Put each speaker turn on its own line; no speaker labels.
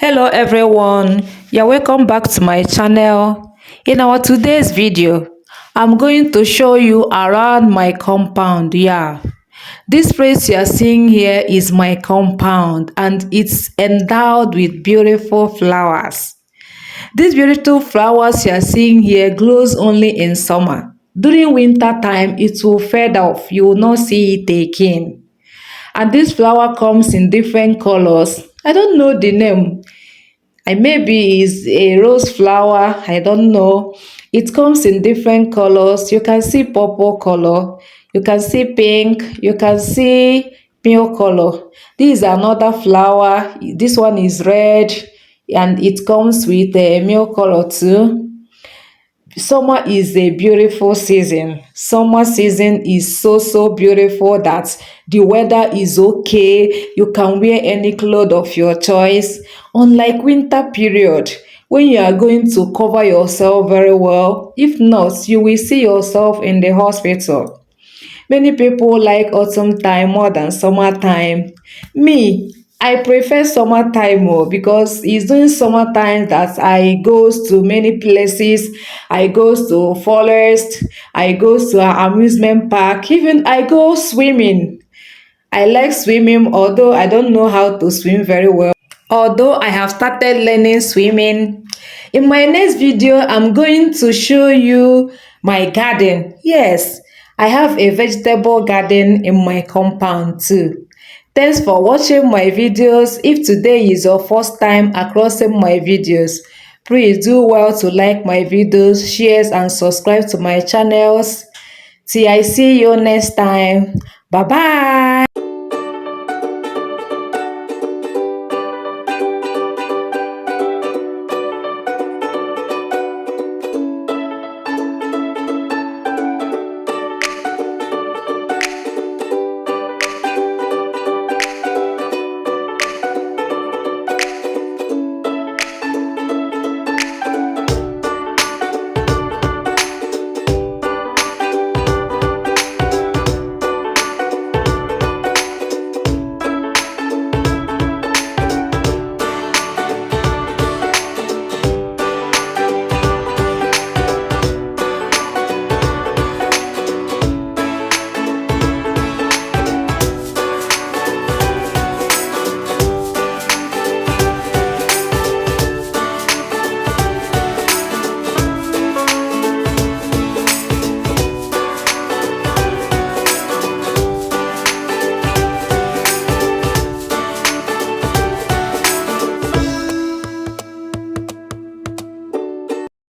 Hello everyone, you're welcome back to my channel. In our today's video, I'm going to show you around my compound. This place you're seeing here is my compound and it's endowed with beautiful flowers. These beautiful flowers you're seeing here glows only in summer. During winter time, it will fade off. You will not see it again. And this flower comes in different colors. I don't know the name. I maybe is a rose flower, I don't know. It comes in different colors. You can see purple color, you can see pink, you can see pink color. This is another flower. This one is red and it comes with a milk color too. Summer is a beautiful season. Summer season is so beautiful that the weather is okay. You can wear any cloth of your choice. Unlike winter period, when you are going to cover yourself very well. If not, you will see yourself in the hospital. Many people like autumn time more than summertime. Me, I prefer summertime more because it's during summertime that I goes to many places. I goes to forest, I goes to an amusement park, even I go swimming. I like swimming, although I don't know how to swim very well. Although I have started learning swimming. In my next video, I'm going to show you my garden. Yes, I have a vegetable garden in my compound too. Thanks for watching my videos. If today is your first time crossing my videos, please do well to like my videos, share and subscribe to my channels. Till I see you next time. Bye bye.